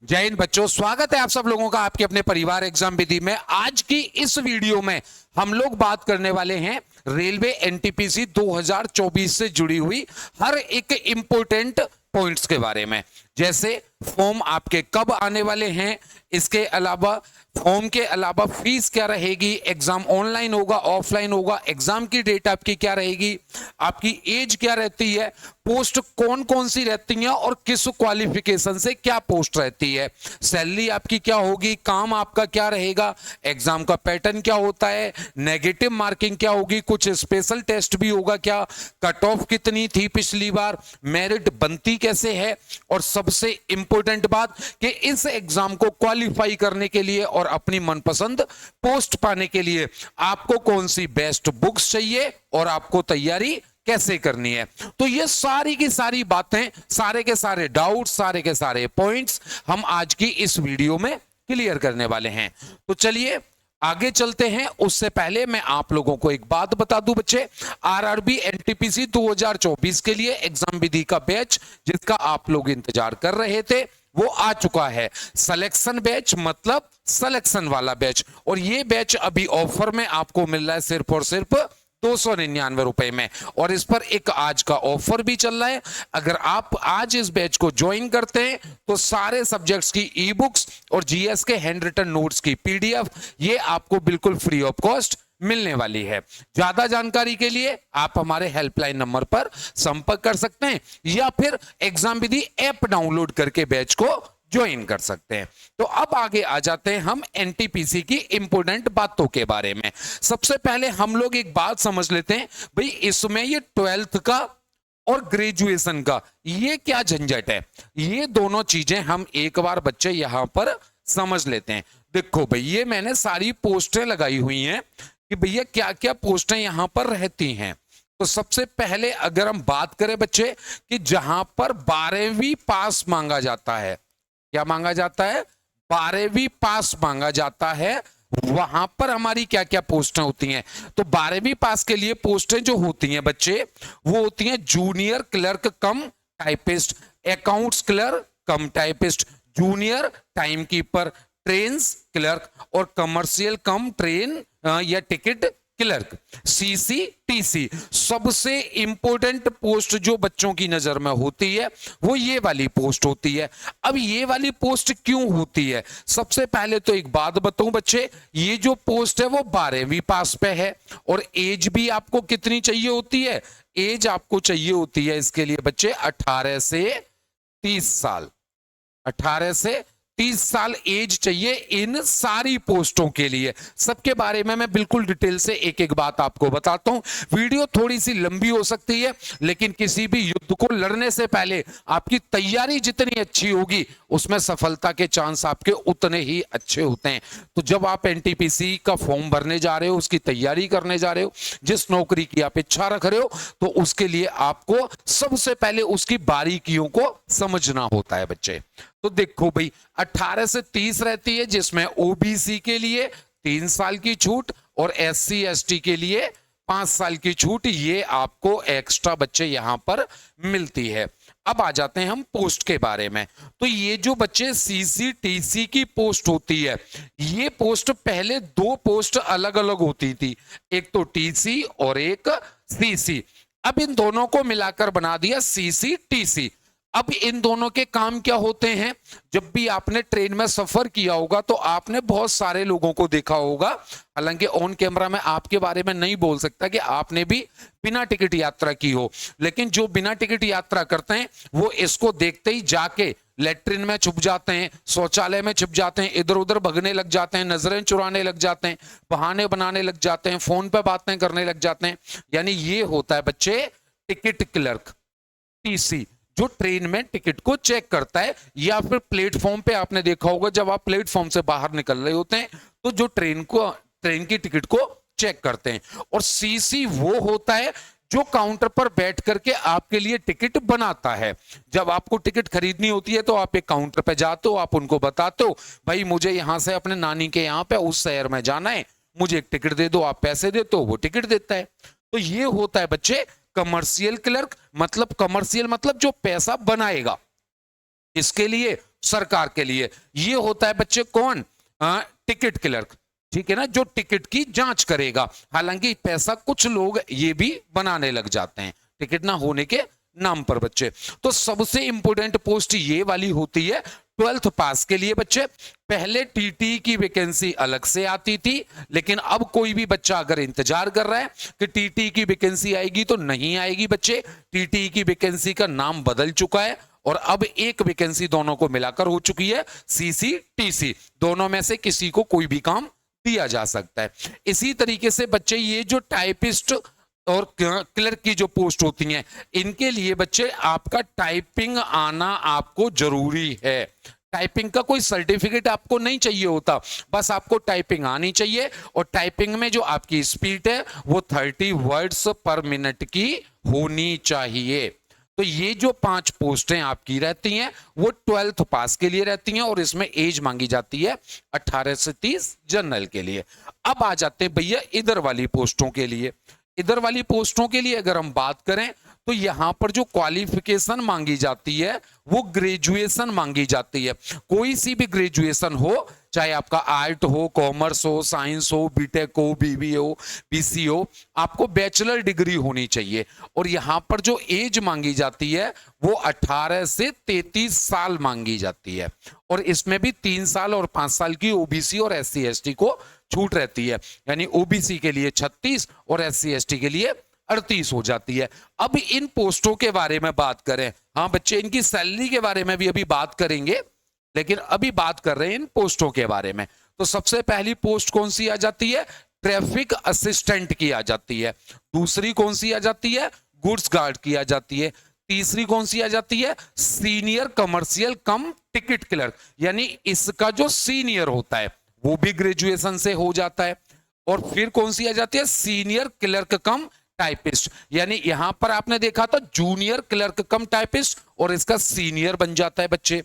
जय हिंद बच्चों, स्वागत है आप सब लोगों का आपके अपने परिवार एग्जाम विधि में। आज की इस वीडियो में हम लोग बात करने वाले हैं रेलवे एनटीपीसी 2024 से जुड़ी हुई हर एक इंपॉर्टेंट पॉइंट्स के बारे में। जैसे फॉर्म आपके कब आने वाले हैं, इसके अलावा फॉर्म के अलावा फीस क्या रहेगी, एग्जाम ऑनलाइन होगा ऑफलाइन होगा, एग्जाम की डेट आपकी क्या रहेगी, आपकी एज क्या रहती है, पोस्ट कौन कौन सी रहती है और किस क्वालिफिकेशन से क्या पोस्ट रहती है, सैलरी आपकी क्या होगी, काम आपका क्या रहेगा, एग्जाम का पैटर्न क्या होता है, नेगेटिव मार्किंग क्या होगी, कुछ स्पेशल टेस्ट भी होगा क्या, कट ऑफ कितनी थी पिछली बार, मेरिट बनती कैसे है, और सबसे इंपॉर्टेंट बात कि इस एग्जाम को क्वालिफाई करने के लिए और अपनी मनपसंद पोस्ट पाने के लिए आपको कौन सी बेस्ट बुक्स चाहिए और आपको तैयारी कैसे करनी है। तो ये सारी की सारी बातें, सारे के सारे डाउट्स, सारे के सारे पॉइंट्स हम आज की इस वीडियो में क्लियर करने वाले हैं। तो चलिए आगे चलते हैं। उससे पहले मैं आप लोगों को एक बात बता दूं बच्चे, आरआरबी एनटीपीसी 2024 के लिए एग्जाम विधि का बैच जिसका आप लोग इंतजार कर रहे थे वो आ चुका है। सिलेक्शन बैच मतलब सिलेक्शन वाला बैच, और ये बैच अभी ऑफर में आपको मिल रहा है सिर्फ और सिर्फ 299 रुपए में। और इस पर एक आज का ऑफर भी चल रहा है। अगर आप आज इस बैच को ज्वाइन करते हैं तो सारे सब्जेक्ट्स की ई बुक्स और जीएस के हैंड रिटन नोट्स की पीडीएफ ये आपको बिल्कुल फ्री ऑफ कॉस्ट मिलने वाली है। ज्यादा जानकारी के लिए आप हमारे हेल्पलाइन नंबर पर संपर्क कर सकते हैं या फिर एग्जाम विधि ऐप डाउनलोड करके बैच को ज्वाइन कर सकते हैं। तो अब आगे आ जाते हैं हम एनटीपीसी की इंपोर्टेंट बातों के बारे में। सबसे पहले हम लोग एक बात समझ लेते हैं भाई, इसमें ये 12th का और ग्रेजुएशन का ये क्या झंझट है, ये दोनों चीजें हम एक बार बच्चे यहां पर समझ लेते हैं। देखो भाई, ये मैंने सारी पोस्टें लगाई हुई हैं कि भैया क्या क्या पोस्टें यहां पर रहती हैं। तो सबसे पहले अगर हम बात करें बच्चे कि जहां पर 12वीं पास मांगा जाता है, क्या मांगा जाता है, 12वीं पास मांगा जाता है, वहां पर हमारी क्या क्या पोस्टें होती हैं। तो 12वीं पास के लिए पोस्टें जो होती हैं बच्चे वो होती हैं जूनियर क्लर्क कम टाइपिस्ट, अकाउंट्स क्लर्क कम typist, junior time keeper, trains clerk और कमर्शियल कम ट्रेन या टिकट क्लर्क, सीसीटीसी। सबसे इंपॉर्टेंट पोस्ट जो बच्चों की नजर में होती है वो ये वाली पोस्ट होती है। अब ये वाली पोस्ट क्यों होती है, सबसे पहले तो एक बात बताऊं बच्चे, ये जो पोस्ट है वो 12वीं पास पे है और एज भी आपको कितनी चाहिए होती है, एज आपको चाहिए होती है इसके लिए बच्चे 18 से 30 साल, 18 से 30 साल एज चाहिए इन सारी पोस्टों के लिए। सबके बारे में मैं बिल्कुल डिटेल से एक एक बात आपको बताता हूं। वीडियो थोड़ी सी लंबी हो सकती है लेकिन किसी भी युद्ध को लड़ने से पहले आपकी तैयारी जितनी अच्छी होगी उसमें सफलता के चांस आपके उतने ही अच्छे होते हैं। तो जब आप एनटीपीसी का फॉर्म भरने जा रहे हो, उसकी तैयारी करने जा रहे हो, जिस नौकरी की आप इच्छा रख रहे हो, तो उसके लिए आपको सबसे पहले उसकी बारीकियों को समझना होता है बच्चे। तो देखो भाई, 18 से 30 रहती है जिसमें ओबीसी के लिए 3 साल की छूट और एससी एसटी के लिए 5 साल की छूट, ये आपको एक्स्ट्रा बच्चे यहां पर मिलती है। अब आ जाते हैं हम पोस्ट के बारे में। तो ये जो बच्चे सीसीटीसी की पोस्ट होती है, ये पोस्ट पहले 2 पोस्ट अलग अलग होती थी, एक तो टीसी और एक सीसी। अब इन दोनों को मिलाकर बना दिया सीसीटीसी। अब इन दोनों के काम क्या होते हैं, जब भी आपने ट्रेन में सफर किया होगा तो आपने बहुत सारे लोगों को देखा होगा, हालांकि ऑन कैमरा में आपके बारे में नहीं बोल सकता कि आपने भी बिना टिकट यात्रा की हो, लेकिन जो बिना टिकट यात्रा करते हैं वो इसको देखते ही जाके लेट्रिन में छुप जाते हैं, शौचालय में छुप जाते हैं, इधर उधर भगने लग जाते हैं, नजरें चुराने लग जाते हैं, बहाने बनाने लग जाते हैं, फोन पे बातें करने लग जाते हैं। यानी ये होता है बच्चे टिकट क्लर्क, टीसी, जो ट्रेन में टिकट को चेक करता है। या फिर प्लेटफॉर्म पे आपने देखा होगा जब आप प्लेटफॉर्म से बाहर निकल रहे होते हैं तो जो ट्रेन की टिकट को चेक करते हैं। और सीसी वो होता है जो काउंटर पर बैठ करके आपके लिए टिकट बनाता है। जब आपको टिकट खरीदनी होती है तो आप एक काउंटर पे जाते हो, आप उनको बताते हो भाई मुझे यहां से अपने नानी के यहां पे उस शहर में जाना है, मुझे एक टिकट दे दो, आप पैसे देते हो, वो टिकट देता है। तो ये होता है बच्चे कमर्शियल क्लर्क। मतलब कमर्शियल मतलब जो पैसा बनाएगा। इसके लिए सरकार के लिए। ये होता है बच्चे कौन? टिकट क्लर्क, ठीक है ना, जो टिकट की जांच करेगा। हालांकि पैसा कुछ लोग ये भी बनाने लग जाते हैं टिकट ना होने के नाम पर बच्चे। तो सबसे इंपॉर्टेंट पोस्ट ये वाली होती है 12th पास के लिए बच्चे। पहले टीटी की वैकेंसी अलग से आती थी, लेकिन अब कोई भी बच्चा अगर इंतजार कर रहा है कि टीटी की वैकेंसी आएगी, तो नहीं आएगी बच्चे। टीटी की वैकेंसी का नाम बदल चुका है और अब एक वैकेंसी दोनों को मिलाकर हो चुकी है, सीसीटीसी। दोनों में से किसी को कोई भी काम दिया जा सकता है। इसी तरीके से बच्चे ये जो टाइपिस्ट और क्लर्क की जो पोस्ट होती हैं, इनके लिए बच्चे आपका टाइपिंग आना आपको जरूरी है। टाइपिंग का कोई सर्टिफिकेट आपको नहीं चाहिए होता, बस आपको टाइपिंग आनी चाहिए। और टाइपिंग में जो आपकी स्पीड है वो 30 वर्ड्स पर मिनट की होनी चाहिए। तो ये जो 5 पोस्टें आपकी रहती हैं वो 12th पास के लिए रहती हैं और इसमें एज मांगी जाती है 18 से 30 जनरल के लिए। अब आ जाते हैं भैया इधर वाली पोस्टों के लिए। इधर वाली पोस्टों के लिए अगर हम बात करें तो यहां पर जो क्वालिफिकेशन मांगी जाती है वो ग्रेजुएशन मांगी जाती है। कोई सी भी ग्रेजुएशन हो, चाहे आपका आर्ट हो, कॉमर्स हो, साइंस हो, बीटेक हो, बीबीए हो, बीसी हो, आपको बैचलर डिग्री होनी चाहिए। और यहां पर जो एज मांगी जाती है वो 18 से 33 साल मांगी जाती है। और इसमें भी 3 साल और 5 साल की ओबीसी और एससी एसटी को छूट रहती है, यानी ओबीसी के लिए 36 और एससी एसटी के लिए 38 हो जाती है। अब इन पोस्टों के बारे में बात करें, हाँ बच्चे इनकी सैलरी के बारे में भी अभी बात करेंगे, लेकिन अभी बात कर रहे हैं इन पोस्टों के बारे में। तो सबसे पहली पोस्ट कौन सी आ जाती है? ट्रैफिक असिस्टेंट की आ जाती है। दूसरी कौन सी आ जाती है? गुड्स गार्ड की आ जाती है। तीसरी कौन सी आ जाती है? सीनियर कमर्शियल कम टिकट क्लर्क, यानी इसका जो सीनियर होता है वो भी ग्रेजुएशन से हो जाता है। और फिर कौन सी आ जाती है? सीनियर क्लर्क कम टाइपिस्ट, यानी यहां पर आपने देखा था जूनियर क्लर्क कम टाइपिस्ट और इसका सीनियर बन जाता है बच्चे।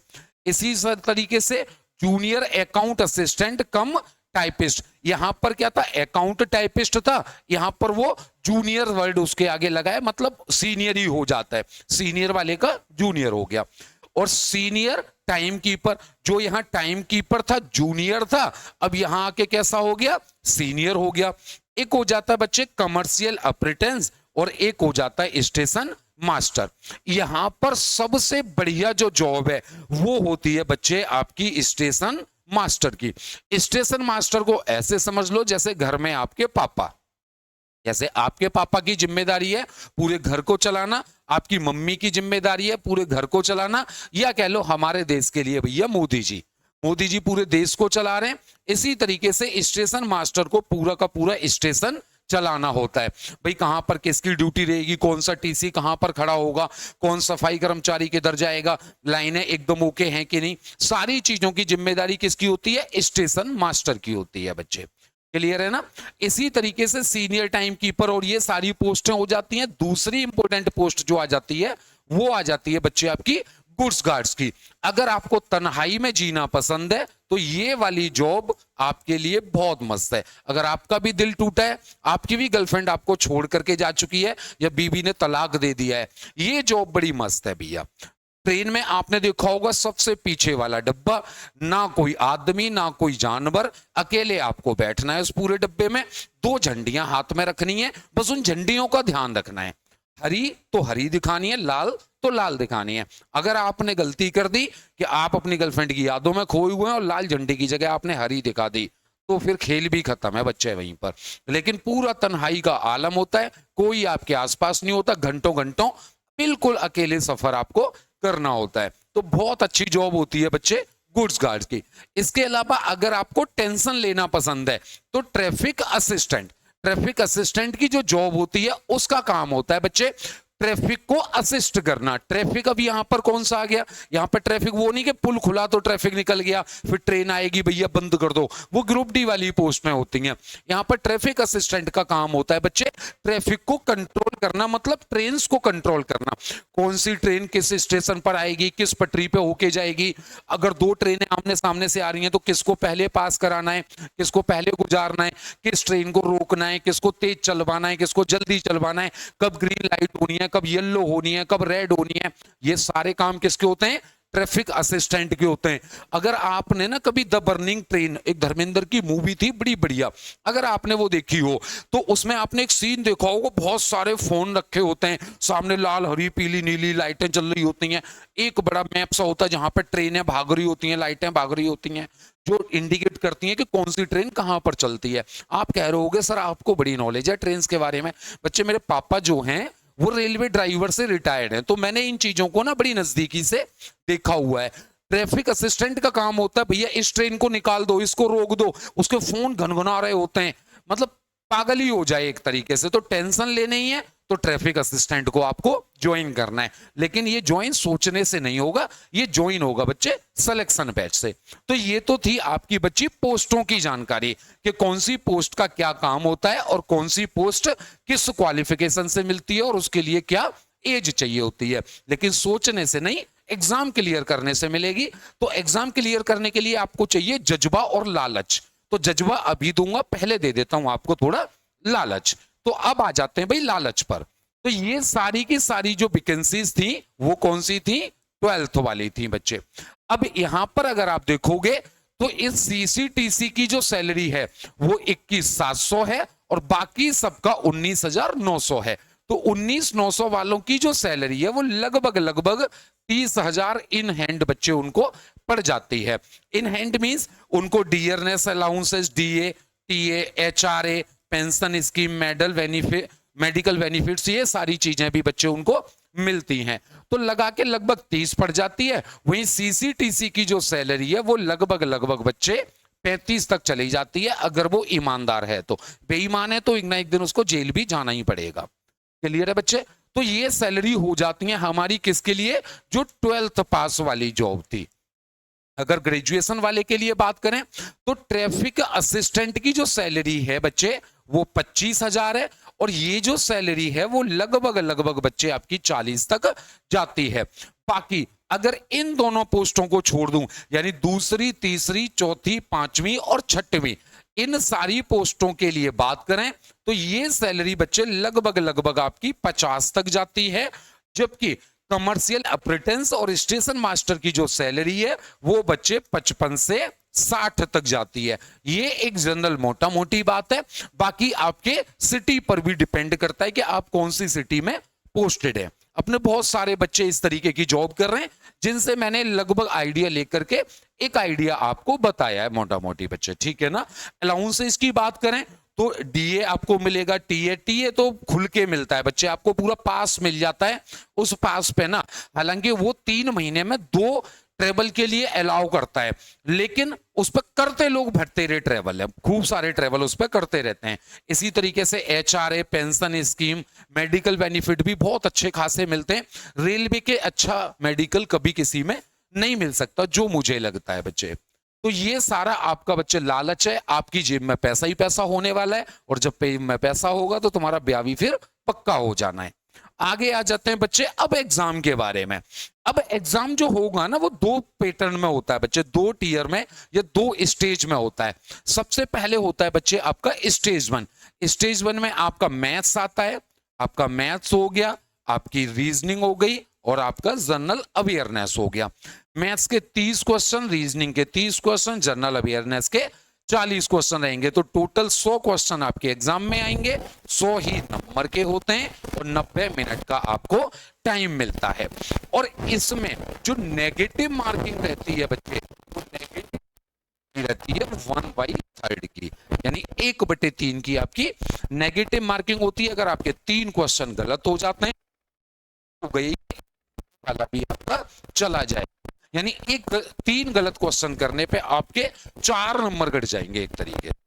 इसी तरीके से जूनियर अकाउंट असिस्टेंट कम टाइपिस्ट, यहां पर क्या था? अकाउंट टाइपिस्ट था, यहां पर वो जूनियर वर्ड उसके आगे लगा है, मतलब सीनियर ही हो जाता है, सीनियर वाले का जूनियर हो गया। और सीनियर टाइम कीपर, जो यहां टाइम कीपर था जूनियर था, अब यहां आके कैसा हो गया? सीनियर हो गया। एक हो जाता है बच्चे कमर्शियल अप्रेंटिस और एक हो जाता है स्टेशन मास्टर। यहां पर सबसे बढ़िया जो जॉब है वो होती है बच्चे आपकी स्टेशन मास्टर की। स्टेशन मास्टर को ऐसे समझ लो जैसे घर में आपके पापा, जैसे आपके पापा की जिम्मेदारी है पूरे घर को चलाना, आपकी मम्मी की जिम्मेदारी है पूरे घर को चलाना, या कह लो हमारे देश के लिए भैया मोदी जी पूरे देश को चला रहे हैं। इसी तरीके से स्टेशन मास्टर को पूरा का पूरा स्टेशन चलाना होता है। भाई कहां पर किसकी ड्यूटी रहेगी, कौन सा टीसी कहां पर खड़ा होगा, कौन सफाई कर्मचारी किधर जाएगा, लाइनें एकदम ओके हैं कि नहीं, सारी चीजों की जिम्मेदारी किसकी होती है? स्टेशन मास्टर की होती है बच्चे। क्लियर है ना? इसी तरीके से सीनियर टाइम कीपर और ये सारी पोस्टें हो जाती हैं। दूसरी इंपॉर्टेंट पोस्ट जो आ जाती है वो आ जाती है बच्चे आपकी गुड्स गार्ड्स की। अगर आपको तन्हाई में जीना पसंद है तो ये वाली जॉब आपके लिए बहुत मस्त है। अगर आपका भी दिल टूटा है, आपकी भी गर्लफ्रेंड आपको छोड़ करके जा चुकी है या बीबी ने तलाक दे दिया है, ये जॉब बड़ी मस्त है भैया। ट्रेन में आपने देखा होगा सबसे पीछे वाला डब्बा, ना कोई आदमी ना कोई जानवर, अकेले आपको बैठना है उस पूरे डब्बे में। 2 झंडियां हाथ में रखनी है, बस उन झंडियों का ध्यान रखना है। हरी तो हरी दिखानी है, लाल तो लाल दिखानी है। अगर आपने गलती कर दी कि आप अपनी गर्लफ्रेंड की यादों में खोए हुए हैं और लाल झंडी की जगह आपने हरी दिखा दी, तो फिर खेल भी खत्म है बच्चे वहीं पर। लेकिन पूरा तन्हाई का आलम होता है, कोई आपके आसपास नहीं होता, घंटों घंटों बिल्कुल अकेले सफर आपको करना होता है। तो बहुत अच्छी जॉब होती है बच्चे गुड्स गार्ड की। इसके अलावा अगर आपको टेंशन लेना पसंद है तो ट्रैफिक असिस्टेंट की जो जॉब होती है उसका काम होता है बच्चे ट्रैफिक को असिस्ट करना। ट्रैफिक अब यहां पर कौन सा आ गया? यहां पर ट्रैफिक वो नहीं कि पुल खुला तो ट्रैफिक निकल गया फिर ट्रेन आएगी भैया बंद कर दो, वो ग्रुप डी वाली पोस्ट में होती हैं। यहां पर ट्रैफिक असिस्टेंट का काम होता है बच्चे ट्रैफिक को कंट्रोल करना, मतलब ट्रेन को कंट्रोल करना। कौन सी ट्रेन किस स्टेशन पर आएगी, किस पटरी पे होके जाएगी, अगर 2 ट्रेनें आमने सामने से आ रही हैं तो किसको पहले पास कराना है, किसको पहले गुजारना है, किस ट्रेन को रोकना है, किसको तेज चलवाना है, किसको जल्दी चलवाना है, कब ग्रीन लाइट होनी है, कब येलो होनी है, कब रेड होनी है, ये सारे काम किसके होते हैं? ट्रैफिक असिस्टेंट के होते हैं। अगर आपने ना कभी द बर्निंग ट्रेन, एक धर्मेंद्र की मूवी थी बड़ी बढ़िया, अगर आपने वो देखी हो तो उसमें आपने एक सीन देखा होगा, बहुत सारे फोन रखे होते हैं सामने, लाल हरी पीली नीली लाइटें जल रही होती हैं, एक बड़ा मैप सा होता है जहां पर ट्रेनें भाग रही होती हैं, लाइटें भाग रही होती हैं जो इंडिकेट करती हैं कि कौन सी ट्रेन कहां पर चलती है। आप कह रहे होगे सर आपको बड़ी नॉलेज है ट्रेन के बारे में। बच्चे मेरे पापा जो हैं वो रेलवे ड्राइवर से रिटायर्ड हैं, तो मैंने इन चीजों को ना बड़ी नजदीकी से देखा हुआ है। ट्रैफिक असिस्टेंट का काम होता है भैया इस ट्रेन को निकाल दो, इसको रोक दो, उसके फोन घनघना रहे होते हैं, मतलब पागल ही हो जाए एक तरीके से। तो टेंशन लेनी ही है तो ट्रैफिक असिस्टेंट को आपको ज्वाइन करना है, लेकिन ये ज्वाइन सोचने से नहीं होगा, ये ज्वाइन होगा बच्चे सिलेक्शन बैच से। तो ये तो थी आपकी बच्ची पोस्टों की जानकारी कि कौन सी पोस्ट का क्या काम होता है और कौन सी पोस्ट किस क्वालिफिकेशन से मिलती है और उसके लिए क्या एज चाहिए होती है। लेकिन सोचने से नहीं, एग्जाम क्लियर करने से मिलेगी। तो एग्जाम क्लियर करने के लिए आपको चाहिए जज्बा और लालच। तो जज्बा अभी दूंगा, पहले दे देता हूं आपको थोड़ा लालच। तो अब आ जाते हैं भाई लालच पर। तो ये सारी की सारी जो वैकेंसीज थी वो कौन सी थी, 12th वाली थी बच्चे। अब यहां पर अगर आप देखोगे तो इस सीसीटीसी की जो सैलरी है वो 21,700 है और बाकी सबका 19,900 है। तो 19,900 वालों की जो सैलरी है वो लगभग लगभग 30,000 इन हैंड बच्चे उनको पड़ जाती है। इन हैंड मींस उनको dearness allowances, DA, TA, HRA, pension scheme, medical benefits, ये सारी चीजें भी बच्चे उनको मिलती हैं। तो लगा के लगभग 30 पड़ जाती है। वहीं सीसीटीसी की जो सैलरी है वो लगभग लगभग बच्चे 35 तक चली जाती है, अगर वो ईमानदार है। तो बेईमान है तो एक ना एक दिन उसको जेल भी जाना ही पड़ेगा। क्लियर है बच्चे? तो ये सैलरी हो जाती है हमारी किसके लिए, जो 12th पास वाली जॉब थी। अगर ग्रेजुएशन वाले के लिए बात करें तो ट्रैफिक असिस्टेंट की जो सैलरी है बच्चे वो 25,000 है और ये जो सैलरी है वो लगभग लगभग बच्चे आपकी 40 तक जाती है। बाकी अगर इन दोनों पोस्टों को छोड़ दूं, यानी दूसरी, तीसरी, चौथी, पांचवी और छठवीं, इन सारी पोस्टों के लिए बात करें तो ये सैलरी बच्चे लगभग लगभग आपकी 50 तक जाती है। जबकि कमर्शियल अप्रेंटिस और स्टेशन मास्टर की जो सैलरी है वो बच्चे 55 से 60 तक जाती है। ये एक जनरल मोटा मोटी बात है। बाकी आपके सिटी पर भी डिपेंड करता है कि आप कौन सी सिटी में पोस्टेड है। अपने बहुत सारे बच्चे इस तरीके की जॉब कर रहे हैं जिनसे मैंने लगभग आइडिया लेकर के एक आइडिया आपको बताया है मोटा मोटी बच्चे, ठीक है ना। अलाउंसेस की बात करें तो डीए आपको मिलेगा, टीए, टीए तो खुल के मिलता है बच्चे, आपको पूरा पास मिल जाता है। उस पास पे ना, हालांकि वो 3 महीने में 2 ट्रेवल के लिए अलाउ करता है, लेकिन उस पर करते लोग भटते रहे ट्रेवल है, खूब सारे ट्रेवल उस पर करते रहते हैं। इसी तरीके से HRA, pension scheme, medical benefit भी बहुत अच्छे खासे मिलते हैं। रेलवे के अच्छा मेडिकल कभी किसी में नहीं मिल सकता जो मुझे लगता है बच्चे। तो ये सारा आपका बच्चे लालच है, आपकी जेब में पैसा ही पैसा होने वाला है और जब जेब में पैसा होगा तो तुम्हारा ब्याह भी फिर पक्का हो जाना है। आगे आ जाते हैं बच्चे अब एग्जाम के बारे में। अब एग्जाम जो होगा ना वो 2 पैटर्न में होता है बच्चे, 2 टीयर में या 2 स्टेज में होता है। सबसे पहले होता है बच्चे आपका स्टेज 1। स्टेज 1 में आपका मैथ्स आता है, आपका मैथ्स हो गया, आपकी रीजनिंग हो गई और आपका जनरल अवेयरनेस हो गया। मैथ्स के 30 क्वेश्चन, रीजनिंग के 30 क्वेश्चन, जनरल अवेयरनेस के 40 क्वेश्चन रहेंगे। तो टोटल 100 क्वेश्चन आपके एग्जाम में आएंगे। 100 ही नंबर के होते हैं और 90 मिनट का आपको टाइम मिलता है। और इसमें जो नेगेटिव मार्किंग रहती है बच्चे, तो नेगेटिव रहती है 1/3 की, यानी 1/3 की आपकी नेगेटिव मार्किंग होती है। अगर आपके 3 क्वेश्चन गलत हो जाते हैं तो गई वाला भी आपका चला जाए, यानी 3 गलत क्वेश्चन करने पे आपके 4 नंबर घट जाएंगे एक तरीके।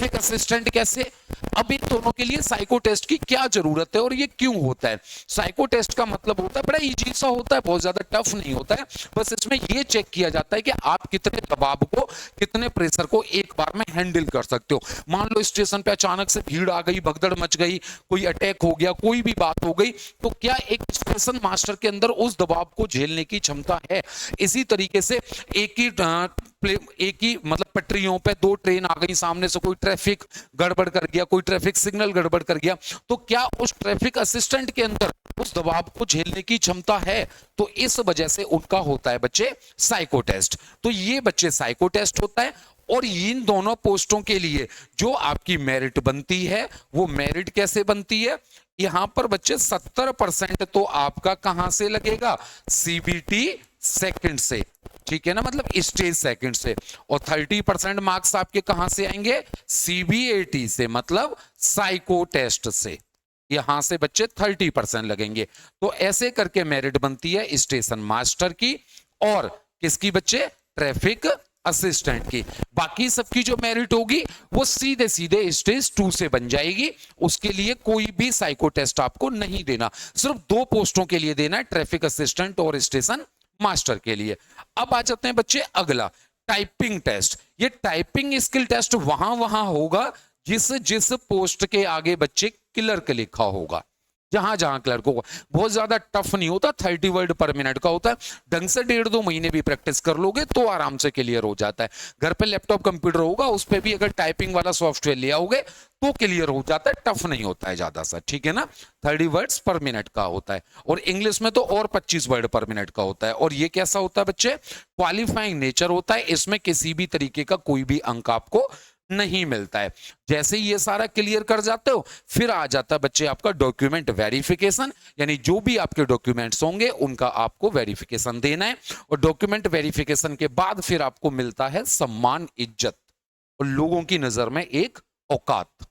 ट्रैफिक असिस्टेंट कैसे? अब इन दोनों के लिए साइको टेस्ट की क्या जरूरत है और ये क्यों होता है? साइको टेस्ट का मतलब होता है बड़ा इजी सा होता है, बहुत ज्यादा टफ नहीं होता है। बस इसमें ये चेक किया जाता है कि आप कितने दबाव को, कितने प्रेशर को एक बार में हैंडल कर सकते हो। मान लो स्टेशन पे अचानक से भीड़ आ गई, भगदड़ मच गई, कोई अटैक हो गया, कोई भी बात हो गई, तो क्या एक स्टेशन मास्टर के अंदर उस दबाव को झेलने की क्षमता है? इसी तरीके से एक ही मतलब पटरियों पे दो ट्रेन आ गई, सामने से कोई ट्रैफिक गड़बड़ कर गया, कोई ट्रैफिक सिग्नल गड़बड़ कर गया, तो क्या उस ट्रैफिक असिस्टेंट के अंदर उस दबाव को झेलने की क्षमता है? तो इस वजह से उनका होता है बच्चे साइको टेस्ट। तो ये बच्चे साइको टेस्ट होता है। और इन दोनों पोस्टों के लिए जो आपकी मेरिट बनती है, वो मेरिट कैसे बनती है? यहां पर बच्चे 70% तो आपका कहां से लगेगा? सीबीटी सेकंड से, ठीक है ना, मतलब स्टेज सेकंड से। और 30% मार्क्स आपके कहां से आएंगे? सीबीएटी से, मतलब साइको टेस्ट से। यहां से बच्चे 30% लगेंगे। तो ऐसे करके मेरिट बनती है स्टेशन मास्टर की और किसकी बच्चे? ट्रैफिक असिस्टेंट की। बाकी सबकी जो मेरिट होगी वो सीधे सीधे स्टेज 2 से बन जाएगी। उसके लिए कोई भी साइको टेस्ट आपको नहीं देना, सिर्फ 2 पोस्टों के लिए देना है, ट्रैफिक असिस्टेंट और स्टेशन मास्टर के लिए। अब आ जाते हैं बच्चे अगला, टाइपिंग टेस्ट। ये टाइपिंग स्किल टेस्ट वहां होगा जिस पोस्ट के आगे बच्चे क्लर्क लिखा होगा। जहां जहां क्लर्क होगा, बहुत ज्यादा टफ नहीं होता, 30 वर्ड पर मिनट का होता है। ढंग से 1.5-2 महीने भी प्रैक्टिस कर लोगे तो आराम से क्लियर हो जाता है। घर पे लैपटॉप कंप्यूटर होगा, उस पर भी अगर टाइपिंग वाला सॉफ्टवेयर ले आओगे तो क्लियर हो जाता है, टफ नहीं होता है ज्यादा सा, ठीक है ना। 30 वर्ड्स पर मिनट का होता है। और इंग्लिश में तो और 25 वर्ड पर मिनट का होता है। और ये कैसा होता है बच्चे? क्वालिफाइंग नेचर होता है, इसमें किसी भी तरीके का कोई भी अंक आपको नहीं मिलता है। जैसे ही ये सारा क्लियर कर जाते हो, फिर आ जाता है बच्चे आपका डॉक्यूमेंट वेरिफिकेशन, यानी जो भी आपके डॉक्यूमेंट्स होंगे उनका आपको वेरिफिकेशन देना है। और डॉक्यूमेंट वेरिफिकेशन के बाद फिर आपको मिलता है सम्मान, इज्जत और लोगों की नजर में एक औकात।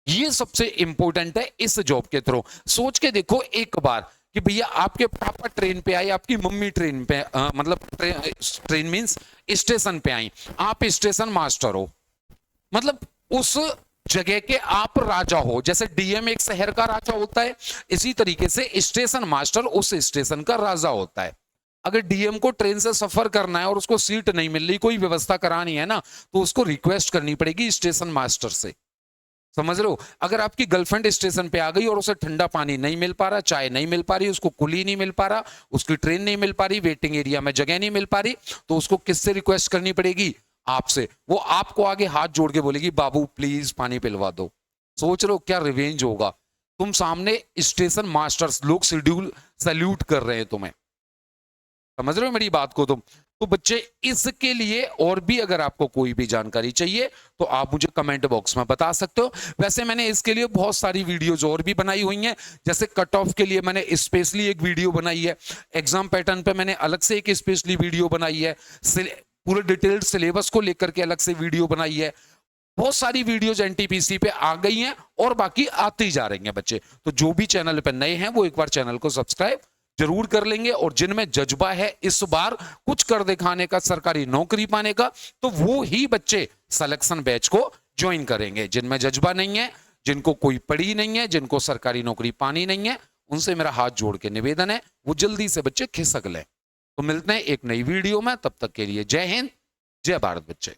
ये सबसे इंपॉर्टेंट है इस जॉब के थ्रू। सोच के देखो एक बार कि भैया आपके पापा ट्रेन पे आए, आपकी मम्मी ट्रेन पे मतलब ट्रेन मींस स्टेशन पे आई, आप स्टेशन मास्टर हो, मतलब उस जगह के आप राजा हो। जैसे डीएम एक शहर का राजा होता है, इसी तरीके से स्टेशन मास्टर उस स्टेशन का राजा होता है। अगर डीएम को ट्रेन से सफर करना है और उसको सीट नहीं मिल रही, कोई व्यवस्था करानी है ना, तो उसको रिक्वेस्ट करनी पड़ेगी स्टेशन मास्टर से, समझ रहे हो। अगर आपकी गर्लफ्रेंड स्टेशन पे आ गई और उसे ठंडा पानी नहीं मिल पा रहा, चाय नहीं मिल पा रही, उसको कुली नहीं मिल पा रहा, उसकी ट्रेन नहीं मिल पा रही, वेटिंग एरिया में जगह नहीं मिल पा रही, तो उसको किससे रिक्वेस्ट करनी पड़ेगी? आपसे। वो आपको आगे हाथ जोड़ के बोलेगी बाबू प्लीज पानी पिलवा दो। सोच रहे हो क्या रिवेंज होगा? तुम सामने स्टेशन मास्टर्स, लोग शेड्यूल सैल्यूट कर रहे हैं तुम्हें, समझ रहे हो मेरी बात को तुम? तो बच्चे इसके लिए और भी अगर आपको कोई भी जानकारी चाहिए तो आप मुझे कमेंट बॉक्स में बता सकते हो। वैसे मैंने इसके लिए बहुत सारी वीडियोज और भी बनाई हुई हैं। जैसे कट ऑफ के लिए मैंने स्पेशली एक वीडियो बनाई है, एग्जाम पैटर्न पे मैंने अलग से एक स्पेशली वीडियो बनाई है, पूरे डिटेल्ड सिलेबस को लेकर के अलग से वीडियो बनाई है। बहुत सारी वीडियोज एनटीपीसी पे आ गई हैं और बाकी आती जा रही हैं बच्चे। तो जो भी चैनल पे नए हैं वो एक बार चैनल को सब्सक्राइब जरूर कर लेंगे। और जिनमें जज्बा है इस बार कुछ कर दिखाने का, सरकारी नौकरी पाने का, तो वो ही बच्चे सिलेक्शन बैच को ज्वाइन करेंगे। जिनमें जज्बा नहीं है, जिनको कोई पढ़ी नहीं है, जिनको सरकारी नौकरी पानी नहीं है, उनसे मेरा हाथ जोड़ के निवेदन है वो जल्दी से बच्चे खिसक लें। तो मिलते हैं एक नई वीडियो में, तब तक के लिए जय हिंद, जय भारत बच्चे।